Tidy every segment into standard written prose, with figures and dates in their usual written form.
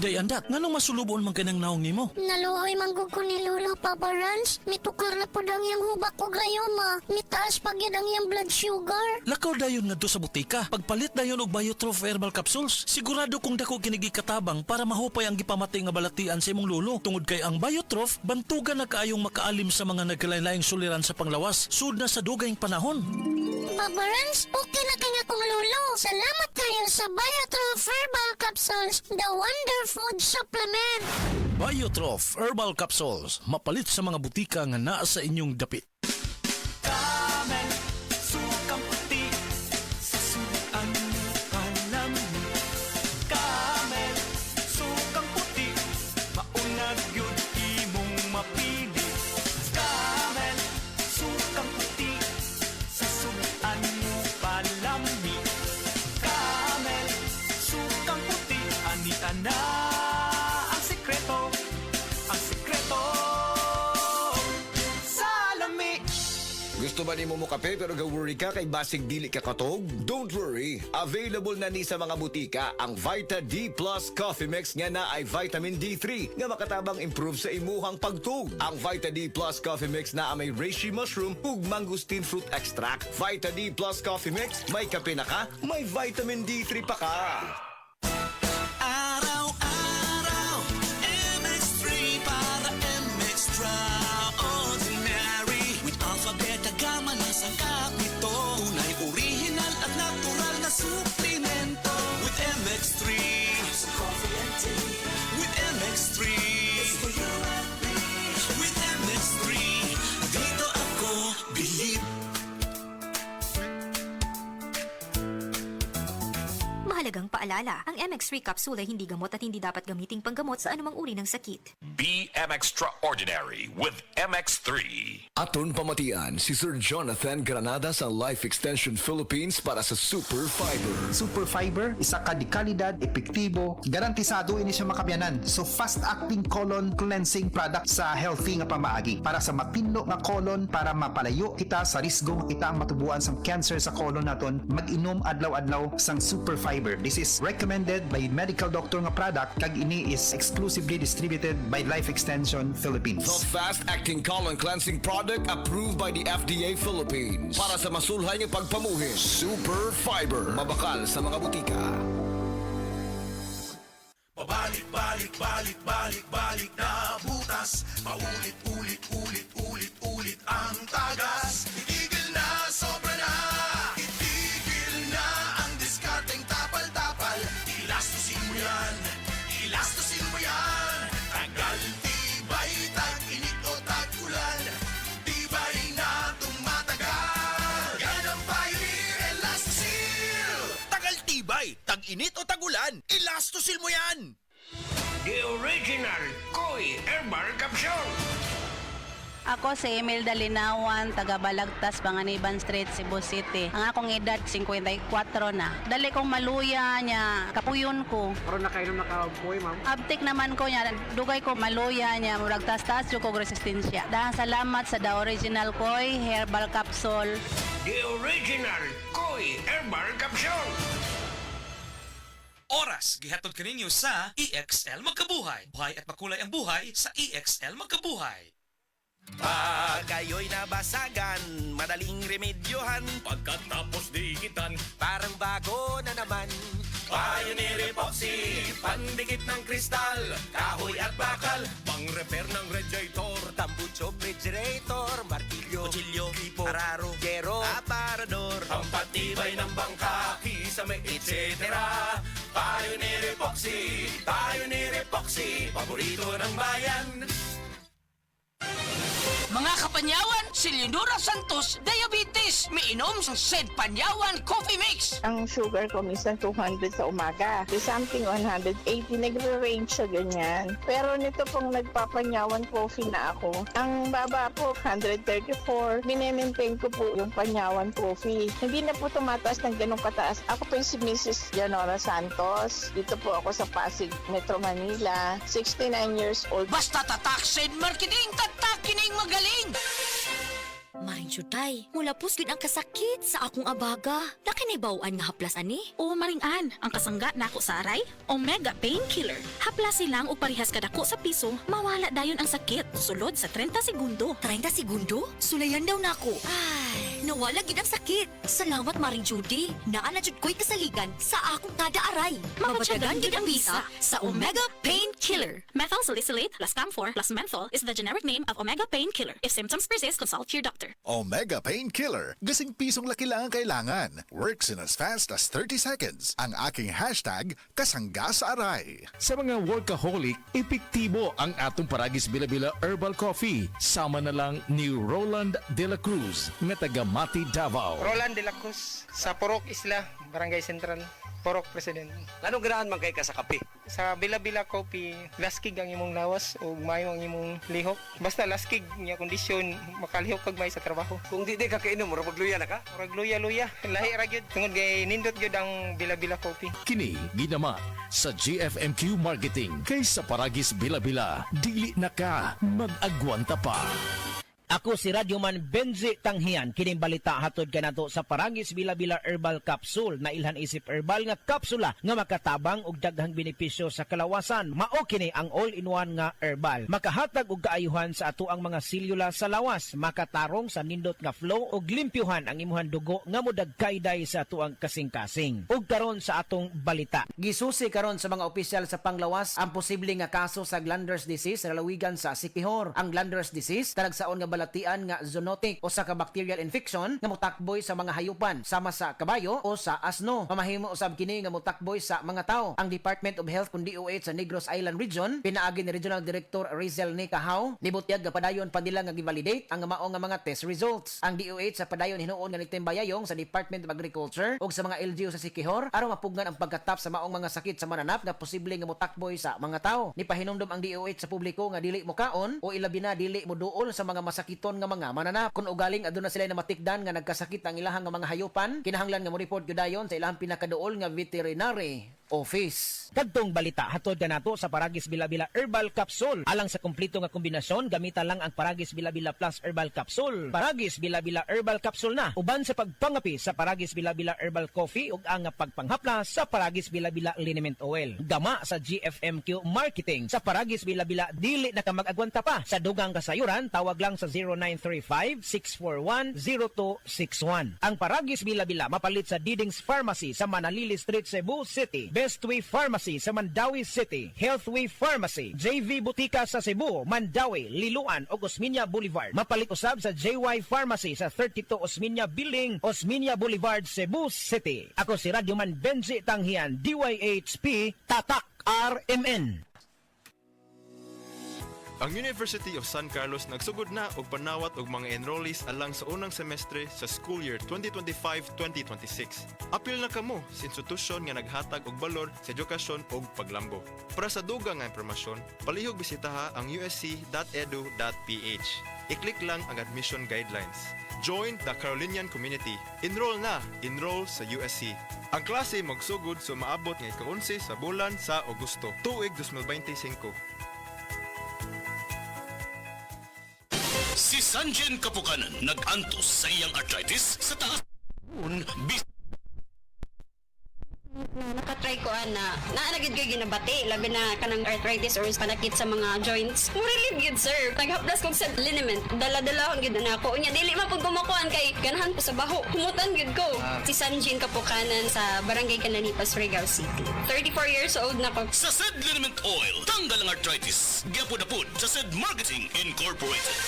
Day andat, nganong masulubon man kanang naong nimo? Naluoy manggug ko ni Lolo, Papa Rans. Mitukar na po ang iyang hubak ko gayoma. Mitaas pag yan ang iyang blood sugar. Lakaw dayon nga do sa butika. Pagpalit dayon og Biotrof herbal capsules. Sigurado kung dako kinigi katabang para mahupay ang gipamatay nga balatian sa imong lolo. Tungod kay ang Biotrof, bantugan na kaayong makaalim sa mga nagkalain-laing suliran sa panglawas. Sud na sa dugayng panahon. Papa Rans, okay na kanya kong Lolo. Salamat kayo sa Biotrof Herbal Capsules, the Wonder Food Supplement. Biotrof herbal capsules. Mapalit sa mga butika nga naa sa inyong dapit. Camel, sukang puti, sasuan panami. Camel, sukang puti, maunag yun imong mapili. Camel, sukang puti, sasuan mo palami. Camel, sukang puti, anita na ang sikreto, ang sikreto. Salami. Gusto ba ni mo kape pero ga-worry ka kay basig dili ka katog? Don't worry! Available na ni sa mga butika ang Vita D Plus Coffee Mix nga na ay vitamin D3 nga makatabang improve sa imuhang pagtug. Ang Vita D Plus Coffee Mix na may reishi mushroom ug mangosteen fruit extract. Vita D Plus Coffee Mix, may kape na ka, may vitamin D3 pa ka. Araw-araw, MX3 para extraordinary. With alpha, beta, gamma na sangkap nito. Tunay, original at natural na suplemento. With MX3, sa coffee and tea. With MX3, it's for you and me. With MX3, dito ako believe. Mahalagang paalala, ang MX3 capsule ay hindi gamot at hindi dapat gamiting panggamot sa anumang uri ng sakit. Be extraordinary with MX3. Aton pamatian si Sir Jonathan Granada sa Life Extension Philippines para sa Super Fiber. Super Fiber, isa ka di kalidad, epektibo, garantisado ini siya makabiyanan. So fast-acting colon cleansing product sa healthy nga pamaagi para sa mapinlo nga colon para mapalayo kita sa risgo nga kita ang matubuan sa cancer sa colon naton. Mag-inom adlaw-adlaw sang Super Fiber. This is recommended by medical doctor nga product kag ini is exclusively distributed by Life Extension Philippines. The fast-acting colon cleansing product approved by the FDA Philippines. Para sa masulhay ng pagpamuhin, Super Fiber. Mabakal sa mga butika. Pabalik, balik, balik, balik, balik na butas. Paulit, ulit, ulit, ulit, ulit ang tagas. Itigil na, sobra na. Itigil na ang diskarteng tapal-tapal. Ilastusin mo yan, ilastusin mo yan. Tagal, tibay, tag-init o tag-ulan. Tibay na tumatagal. Yan ang Pioneer Elastosil. Tagal, tibay, tag-init o tag-ulan. Elastosil mo yan. The original Koi Herbal Capsule. Ako si Imelda Linawan, taga Balagtas, Panganiban Street, Cebu City. Ang akong edad, 54 na. Dali kong maluya niya, kapuyon ko. Karon na kayo nakapoy, ma'am. Abtik naman ko niya, dugay ko maluya niya, murag tas-tas yung kong resistensya. Dahil salamat sa The Original Koi Herbal Capsule. The original Koi Herbal Capsule. Oras, gihatod kaninyo sa EXL Magkabuhay. Buhay at makulay ang buhay sa EXL Magkabuhay. Pag kayo'y nabasagan, madaling remedyohan. Pagkatapos dikitan, Parang bago na naman. Pioneer Epoxy, pandikit ng kristal, kahoy at bakal, pang-repair ng radiator, Tambucho, refrigerator, martilyo, kutsilyo, gripo, araro, gero, aparador, ang patibay ng bangka, kisame, etc. Pioneer Epoxy, Pioneer Epoxy, paborito ng bayan. Mga kapanyawan, si Leonora Santos, diabetes. Miinom sa Sed Panyawan Coffee Mix. Ang sugar ko minsan 200 sa umaga. To something 180, nagre-range siya ganyan. Pero nito pong nagpapanyawan coffee na ako. Ang baba po, 134. Minemaintain ko po yung panyawan coffee. Hindi na po tumataas ng ganong kataas. Ako po yung si Mrs. Leonora Santos. Dito po ako sa Pasig, Metro Manila. 69 years old. Basta tatak Sed Marketing, tatak kining magaling. Mind jutay. Mula pusgid ang kasakit sa akong abaga. Nakinibawaan nga haplas ani? O maring-an, ang kasangga nako sa aray, Omega Painkiller. Haplas silang o parihas kadako sa piso, mawala dayon ang sakit sulod sa 30 segundo. 30 segundo? Sulayan daw nako. Ay, nawala gid ang sakit. Salamat Maring Judy. Naa na jud ko'y kasaligan sa akong kada aray. Mabatagan gid ang bisa sa Omega Painkiller. Methyl salicylate plus camphor plus menthol is the generic name of Omega Painkiller. If symptoms persist, consult your doctor. Omega Painkiller. Gasing pisong laki lang ang kailangan. Works in as fast as 30 seconds. Ang aking hashtag, kasangga sa aray. Sa mga workaholic, epektibo ang atong Paragis Bila-Bila Herbal Coffee. Sama na lang ni Roland De La Cruz, nga taga Mati, Davao. Roland de la Cruz, sa Purok Isla, Barangay Central, Purok President. Anong ganahan man kay ka sa kape? Sa Bila-Bila Coffee, laskig ang imong lawas o mayo ang imong lihok. Basta laskig niya kondisyon, makalihok kag may sa trabaho. Kung di ka kainom, mura magluya na ka? Murag luya-luya, lahi ra gyud. Tungod kay nindot gyud ang Bila-Bila Coffee. Kini ginama sa GFMQ Marketing. Kay sa Paragis Bila-Bila, dili na ka mag-agwanta pa. Ako si Radyoman Benji Tanghian. Kining balita hatod kanato sa Paragis Bila-Bila Herbal Capsule na ilhan isip herbal nga kapsula nga makatabang og daghang benepisyo sa kalawasan. Mao kini ang all-in-one nga herbal. Makahatag og kaayuhan sa ato ang mga selula sa lawas, makatarong sa nindot nga flow og limpyuhan ang imuhang dugo nga modagkayday sa ato ang kasing-kasing. Ug karon sa atong balita. Gisusi karon sa mga opisyal sa panglawas ang posible nga kaso sa glanders disease sa lalawigan sa Siquijor. Ang glanders disease talagsaon nga balatian nga zoonotic o sa bacterial infection nga motakboy sa mga hayupan sama sa kabayo o sa asno. Mamahimo usab kini nga motakboy sa mga tao. Ang Department of Health kun DOH sa Negros Island Region pinaagi ni Regional Director Rizel Nicahaw nibutyag nga padayon pa nila nga gi-validate ang mao nga mga test results. Ang DOH sa padayon hinuon nga nagtimbayayong sa Department of Agriculture ug sa mga LGU sa Siquijor aron mapugnan ang pagkatap sa maong mga sakit sa mananap nga posible nga motakboy sa mga tao. Nipahinumdom ang DOH sa publiko nga dili mo kaon o ilabi na dili mo duol sa mga masakiton nga mga mananap. Kung ugaling aduna sila na matikdan nga nagkasakit ang ilahang nga mga hayupan, kinahanglan nga mo report gyudayon sa ilahang pinakaduol nga veterinary office. Kadtong balita hatod kanato sa Paragis Bila-Bila Herbal Capsule. Alang sa kumpleto nga kombinasyon, gamita lang ang Paragis Bila-Bila Plus Herbal Capsule. Paragis Bila-Bila Herbal Capsule na uban sa pagpangapi sa Paragis Bila-Bila Herbal Coffee ug ang pagpanghapla sa Paragis Bila-Bila Liniment Oil. Gama sa GFMQ Marketing. Sa Paragis Bila-Bila dili na ka mag-agwanta pa. Sa dugang kasayuran, tawag lang sa 0935-641-0261. Ang Paragis Bila-Bila mapalit sa Didings Pharmacy sa Manalili Street, Cebu City. Bestway Pharmacy sa Mandawi City, Healthway Pharmacy, JV Butika sa Cebu, Mandawi, Liloan o Osmeña Boulevard. Mapalit usab sa JY Pharmacy sa 32 Osmeña Building, Osmeña Boulevard, Cebu City. Ako si Radyoman Benji Tanghian, DYHP, Tatak RMN. Ang University of San Carlos nagsugod na og panawat og mga enrollees alang sa unang semestre sa school year 2025-2026. Apil na kamo sa institusyon nga naghatag og balor sa edukasyon ug paglambo. Para sa dugang nga impormasyon, palihog bisitaha ang usc.edu.ph. I-click lang ang admission guidelines. Join the Carolinian community. Enroll na! Enroll sa USC. Ang klase magsugod sa maabot nga ika-11 sa bulan sa Agosto, tuig 2025. Si Sanjen Kapukanan nag-antos sa iyang arthritis sa taas. Nakatry ko na naanagid ko ginabati labi na kanang arthritis or panakit sa mga joints. Relieve yun sir. Naghaplas kong sa liniment. Dala-dalahon yun na ako. Unya dili man pag kumakuan kay ganahan ko sa baho. Humutan yun ko. Si Sanjin Kapukanan sa Barangay Cananipas, Surigao City. 34 years old na ko. Sa Sed Liniment Oil, tanggal ang arthritis. Gyapod-apod sa Sed Marketing Incorporated.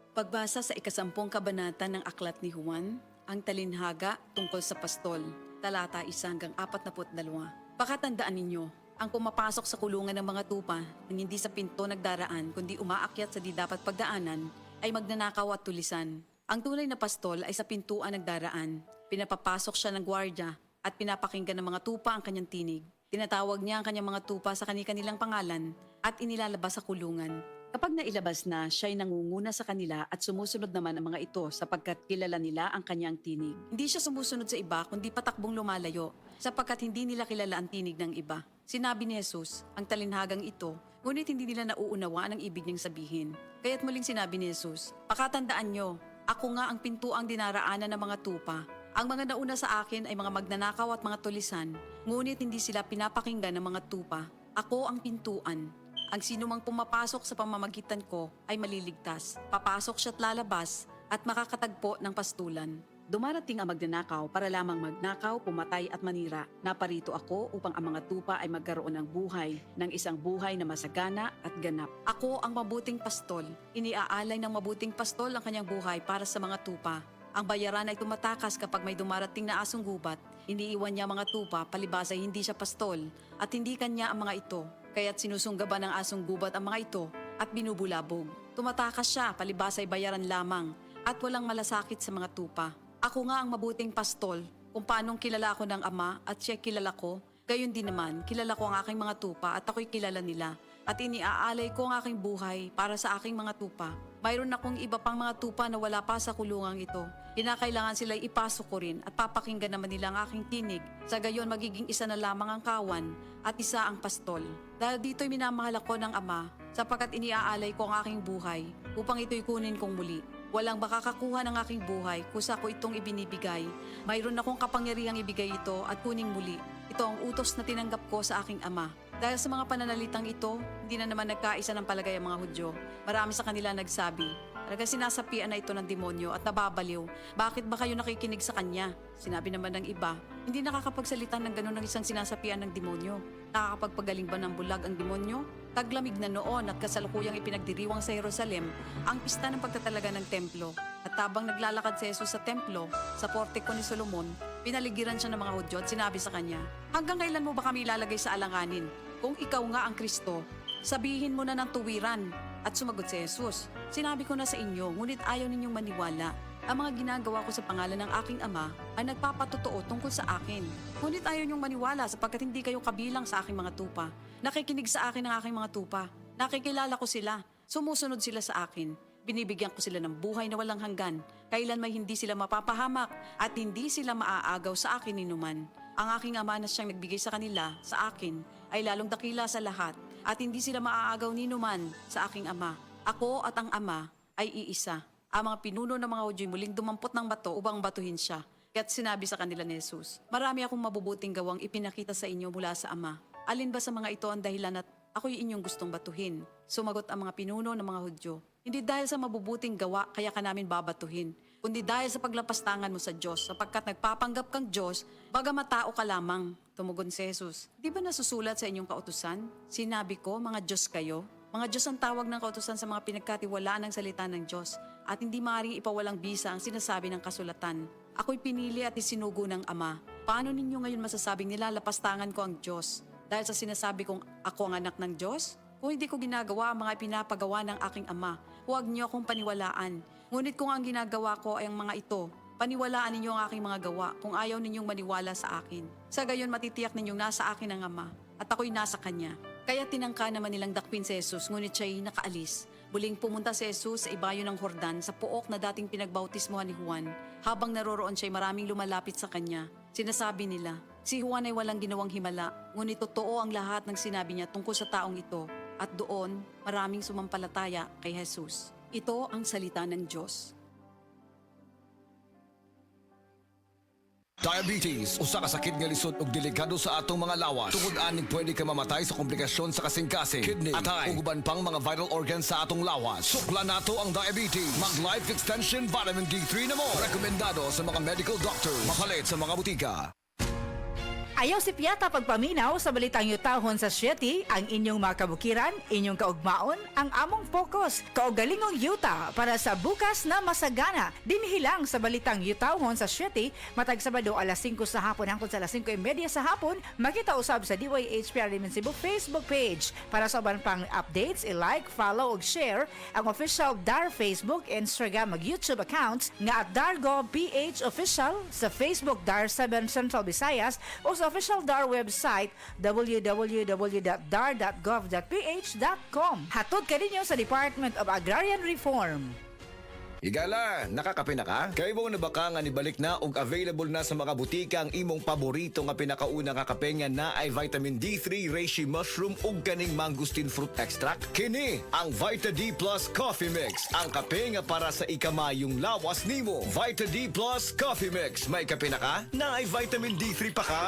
Pagbasa sa 10 kabanata ng Aklat ni Juan, ang talinhaga tungkol sa pastol, talata 1-42. Pakatandaan ninyo, ang pumapasok sa kulungan ng mga tupa nang hindi sa pinto nagdaraan kundi umaakyat sa di dapat pagdaanan ay magnanakaw at tulisan. Ang tunay na pastol ay sa pintuan nagdaraan. Pinapapasok siya ng gwardya at pinapakinggan ng mga tupa ang kanyang tinig. Tinatawag niya ang kanyang mga tupa sa kanilang pangalan at inilalabas sa kulungan. Kapag nailabas na, siya'y nangunguna sa kanila at sumusunod naman ang mga ito sapagkat kilala nila ang kanyang tinig. Hindi siya sumusunod sa iba kundi patakbong lumalayo sapagkat hindi nila kilala ang tinig ng iba. Sinabi ni Jesus, ang talinhagang ito, ngunit hindi nila nauunawaan ang ibig niyang sabihin. Kaya't muling sinabi ni Jesus, pakatandaan nyo, ako nga ang pintuang dinaraanan ng mga tupa. Ang mga nauna sa akin ay mga magnanakaw at mga tulisan, ngunit hindi sila pinapakinggan ng mga tupa. Ako ang pintuan. Ang sinumang pumapasok sa pamamagitan ko ay maliligtas. Papasok siya't lalabas at makakatagpo ng pastulan. Dumarating ang magnanakaw para lamang magnakaw, pumatay at manira. Naparito ako upang ang mga tupa ay magkaroon ng buhay, ng isang buhay na masagana at ganap. Ako ang mabuting pastol. Iniaalay ng mabuting pastol ang kanyang buhay para sa mga tupa. Ang bayaran ay tumatakas kapag may dumarating na asong gubat. Iniiwan niya mga tupa, palibas ay hindi siya pastol at hindi kanya ang mga ito. Kaya't sinusunggaban ng asong gubat ang mga ito at binubulabog. Tumatakas siya, palibas ay bayaran lamang at walang malasakit sa mga tupa. Ako nga ang mabuting pastol, kung paanong kilala ako ng Ama at siya kilala ko, gayon din naman, kilala ko ang aking mga tupa at ako'y kilala nila. At iniaalay ko ang aking buhay para sa aking mga tupa. Mayroon akong iba pang mga tupa na wala pa sa kulungang ito. Kinakailangan sila'y ipasok ko rin at papakinggan naman nila ang aking tinig. Sa gayon magiging isa na lamang ang kawan at isa ang pastol. Dahil dito'y minamahal ako ng Ama, sapagkat iniaalay ko ang aking buhay upang ito'y kunin kong muli. Walang makakakuha ng aking buhay kusa ko itong ibinibigay. Mayroon akong kapangyarihang ibigay ito at kuning muli. Ito ang utos na tinanggap ko sa aking Ama. Dahil sa mga pananalitang ito, hindi na naman nagkaisa ng palagay ang mga Hudyo. Marami sa kanila nagsabi, talaga sinasapian na ito ng demonyo at nababaliw. Bakit ba kayo nakikinig sa kanya? Sinabi naman ng iba, hindi nakakapagsalita ng ganun ng isang sinasapian ng demonyo. Nakakapagpagaling ba ng bulag ang demonyo? Taglamig na noon at kasalukuyang ipinagdiriwang sa Jerusalem ang pista ng pagtatalaga ng templo. At habang naglalakad si Jesus sa templo, sa portiko ni Solomon, pinaligiran siya ng mga Hudyo at sinabi sa kanya, hanggang kailan mo ba kami ilalagay sa alanganin? Kung ikaw nga ang Kristo, sabihin mo na ng tuwiran. At sumagot si Jesus, sinabi ko na sa inyo, ngunit ayaw ninyong maniwala. Ang mga ginagawa ko sa pangalan ng aking Ama ay nagpapatotoo tungkol sa akin. Ngunit ayaw ninyong maniwala sapagkat hindi kayo kabilang sa aking mga tupa. Nakikinig sa akin ang aking mga tupa. Nakikilala ko sila. Sumusunod sila sa akin. Binibigyan ko sila ng buhay na walang hanggan. Kailan may hindi sila mapapahamak at hindi sila maaagaw sa akin ninuman. Ang aking Ama na siyang nagbigay sa kanila, sa akin, ay lalong dakila sa lahat at hindi sila maaagaw ninuman sa aking Ama. Ako at ang Ama ay iisa. Ang mga pinuno ng mga Hudyo muling dumampot ng bato upang batuhin siya. Kaya't sinabi sa kanila ni Jesus, marami akong mabubuting gawang ipinakita sa inyo mula sa Ama. Alin ba sa mga ito ang dahilan at ako'y inyong gustong batuhin? Sumagot ang mga pinuno ng mga Hudyo, hindi dahil sa mabubuting gawa kaya ka namin babatuhin, kundi dahil sa paglapastangan mo sa Diyos, sapagkat nagpapanggap kang Diyos, bagamat tao ka lamang. Tumugon si Jesus, di ba nasusulat sa inyong kautusan? Sinabi ko, mga Diyos kayo. Mga Diyos ang tawag ng kautusan sa mga pinagkatiwalaan ng salita ng Diyos, at hindi maaaring ipawalang bisa ang sinasabi ng kasulatan. Ako'y pinili at isinugo ng Ama. Paano ninyo ngayon masasabing nilalapastangan ko ang Diyos? Dahil sa sinasabi kong ako ang anak ng Diyos? Kung hindi ko ginagawa ang mga pinapagawa ng aking Ama, huwag niyo akong paniwalaan. Ngunit kung ang ginagawa ko ay ang mga ito, paniwalaan ninyo ang aking mga gawa kung ayaw ninyong maniwala sa akin. Sa gayon matitiyak ninyong nasa akin ang Ama at ako'y nasa Kanya. Kaya tinangka naman nilang dakpin si Jesus ngunit siya'y nakaalis. Muling pumunta si Jesus sa ibayo ng Jordan sa pook na dating pinagbautismohan ni Juan. Habang naroroon siya'y maraming lumalapit sa kanya. Sinasabi nila, si Juan ay walang ginawang himala, ngunit totoo ang lahat ng sinabi niya tungkol sa taong ito. At doon, maraming sumampalataya kay Jesus. Ito ang salita ng Diyos. Diabetes, usa ka sakit nga lisod ug delikado sa atong mga lawas. Tungod aning pwede ka mamatay sa komplikasyon sa kasing-kasing, kidney, atay, ug uban pang mga vital organs sa atong lawas. Sukla nato ang diabetes. Mag Life Extension Vitamin D3 na mo. Rekomendado sa mga medical doctors. Mapalit sa mga butika. Ayaw si Piata pagpaminaw sa balitang yutahon sa Sieti, ang inyong mga kabukiran, inyong kaugmaon, ang among focus, kaugalingong yuta para sa bukas na masagana. Dinhilang sa balitang yutahon sa Sieti, matag Sabado alas 5 sa hapon hangtod sa alas 5:30 sa hapon, makita usab sa DYHPR Limen Cebu Facebook page. Para sa uban pang updates, i-like, follow ug share ang official DAR Facebook, Instagram ug YouTube accounts nga at DarGovPH Official sa Facebook DAR 7 Central Visayas o sa official DAR website www.dar.gov.ph.com. Hatod ka ninyo sa Department of Agrarian Reform. Igala, nakakape na ka? Kay mo na baka nga nibalik na og available na sa mga butika ang imong paborito nga pinakauna nga kape nga na ay vitamin D3, reishi mushroom ug kaning mangosteen fruit extract? Kini ang Vita D Plus Coffee Mix, ang kape nga para sa ikamayong lawas nimo. Vita D Plus Coffee Mix, may kape na ka? Na ay vitamin D3 pa ka.